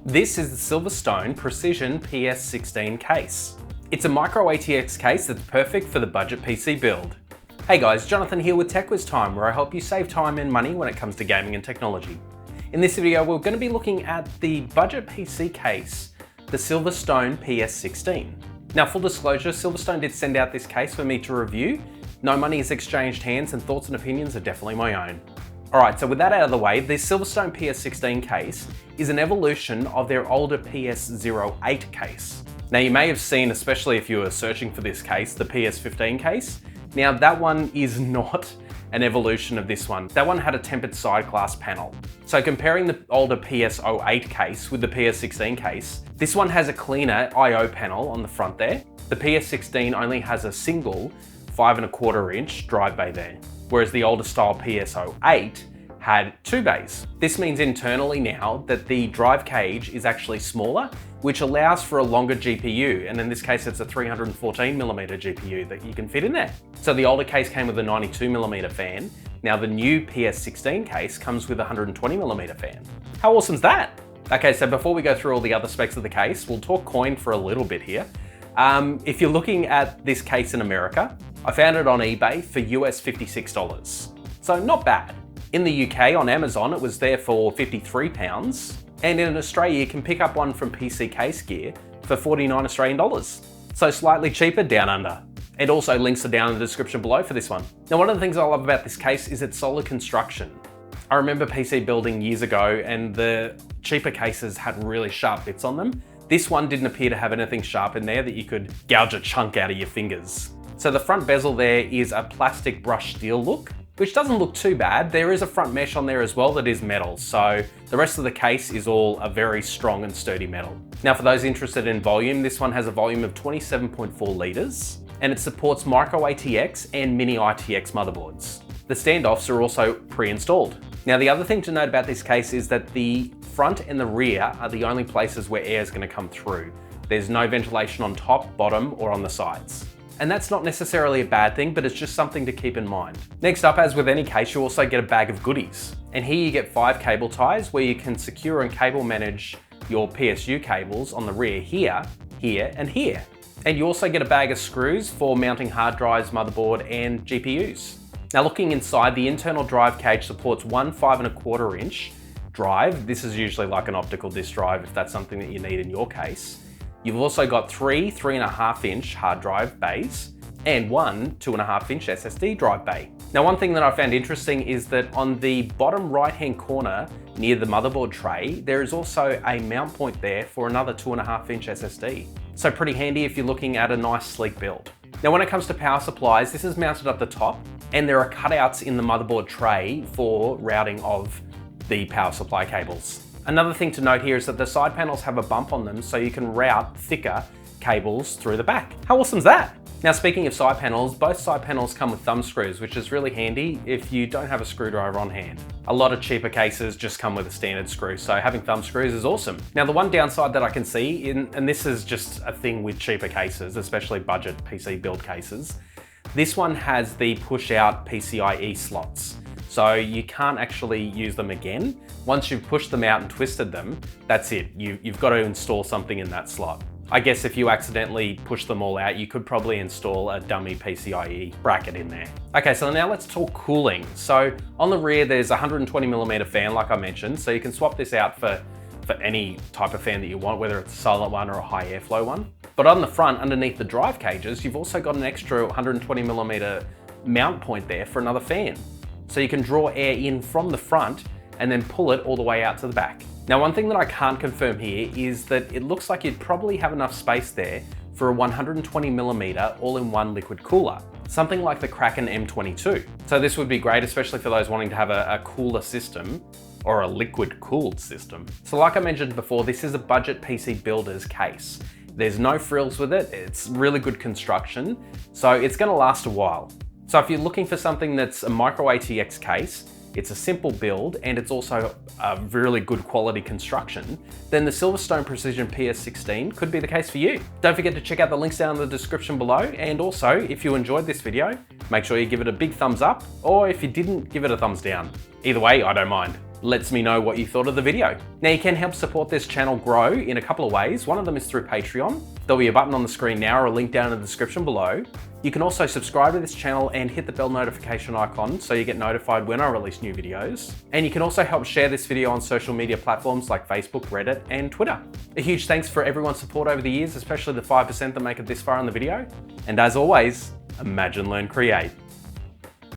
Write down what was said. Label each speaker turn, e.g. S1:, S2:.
S1: This is the Silverstone Precision PS16 case. It's a micro ATX case that's perfect for the budget PC build. Hey guys, Jonathan here with TechWizTime, where I help you save time and money when it comes to gaming and technology. In this video, we're going to be looking at the budget PC case, the Silverstone PS16. Now, full disclosure, Silverstone did send out this case for me to review. No money has exchanged hands, and thoughts and opinions are definitely my own. Alright, so with that out of the way, the Silverstone PS16 case is an evolution of their older PS08 case. Now, you may have seen, especially if you were searching for this case, the PS15 case. Now, that one is not an evolution of this one. That one had a tempered side glass panel. So comparing the older PS08 case with the PS16 case, this one has a cleaner I/O panel on the front there. The PS16 only has a single 5¼ inch drive bay there, whereas the older style PS08 had 2 bays. This means internally now that the drive cage is actually smaller, which allows for a longer GPU, and in this case it's a 314mm GPU that you can fit in there. So the older case came with a 92mm fan. Now the new PS16 case comes with a 120mm fan. How awesome's that? Okay, so before we go through all the other specs of the case, we'll talk coin for a little bit here. If you're looking at this case in America, I found it on eBay for US $56. So not bad. In the UK on Amazon, it was there for £53. And in Australia, you can pick up one from PC Case Gear for 49 Australian dollars. So slightly cheaper down under. And also links are down in the description below for this one. Now, one of the things I love about this case is its solid construction. I remember PC building years ago and the cheaper cases had really sharp bits on them. This one didn't appear to have anything sharp in there that you could gouge a chunk out of your fingers. So the front bezel there is a plastic brushed steel look, which doesn't look too bad. There is a front mesh on there as well that is metal, so the rest of the case is all a very strong and sturdy metal. Now, for those interested in volume, this one has a volume of 27.4 litres, and it supports micro ATX and mini ITX motherboards. The standoffs are also pre-installed. Now, the other thing to note about this case is that the front and the rear are the only places where air is going to come through. There's no ventilation on top, bottom, or on the sides. And that's not necessarily a bad thing, but it's just something to keep in mind. Next up, as with any case, you also get a bag of goodies. And here you get 5 cable ties where you can secure and cable manage your PSU cables on the rear here, here, and here. And you also get a bag of screws for mounting hard drives, motherboard, and GPUs. Now, looking inside, the internal drive cage supports one 5¼ inch drive. This is usually like an optical disk drive if that's something that you need in your case. You've also got 3 3.5 inch hard drive bays and one 2.5 inch SSD drive bay. Now, one thing that I found interesting is that on the bottom right hand corner near the motherboard tray, there is also a mount point there for another 2.5 inch SSD. So pretty handy if you're looking at a nice sleek build. Now, when it comes to power supplies, this is mounted up the top and there are cutouts in the motherboard tray for routing of the power supply cables. Another thing to note here is that the side panels have a bump on them so you can route thicker cables through the back. How awesome is that? Now, speaking of side panels, both side panels come with thumb screws, which is really handy if you don't have a screwdriver on hand. A lot of cheaper cases just come with a standard screw, so having thumb screws is awesome. Now, the one downside that I can see, and this is just a thing with cheaper cases, especially budget PC build cases, this one has the push out PCIe slots. So you can't actually use them again. Once you've pushed them out and twisted them, that's it. You've got to install something in that slot. I guess if you accidentally push them all out, you could probably install a dummy PCIe bracket in there. Okay, so now let's talk cooling. So on the rear, there's a 120mm fan, like I mentioned, so you can swap this out for any type of fan that you want, whether it's a silent one or a high airflow one. But on the front, underneath the drive cages, you've also got an extra 120mm mount point there for another fan. So you can draw air in from the front and then pull it all the way out to the back. Now, one thing that I can't confirm here is that it looks like you'd probably have enough space there for a 120mm all-in-one liquid cooler, something like the Kraken M22. So this would be great, especially for those wanting to have a cooler system or a liquid cooled system. So like I mentioned before, this is a budget PC builder's case. There's no frills with it. It's really good construction, so it's gonna last a while. So if you're looking for something that's a micro ATX case, it's a simple build, and it's also a really good quality construction, then the Silverstone Precision PS16 could be the case for you. Don't forget to check out the links down in the description below, and also, if you enjoyed this video, make sure you give it a big thumbs up, or if you didn't, give it a thumbs down. Either way, I don't mind. Lets me know what you thought of the video. Now you can help support this channel grow in a couple of ways. One of them is through Patreon. There'll be a button on the screen now or a link down in the description below. You can also subscribe to this channel and hit the bell notification icon so you get notified when I release new videos. And you can also help share this video on social media platforms like Facebook, Reddit, and Twitter. A huge thanks for everyone's support over the years, especially the 5% that make it this far in the video. And as always, imagine, learn, create.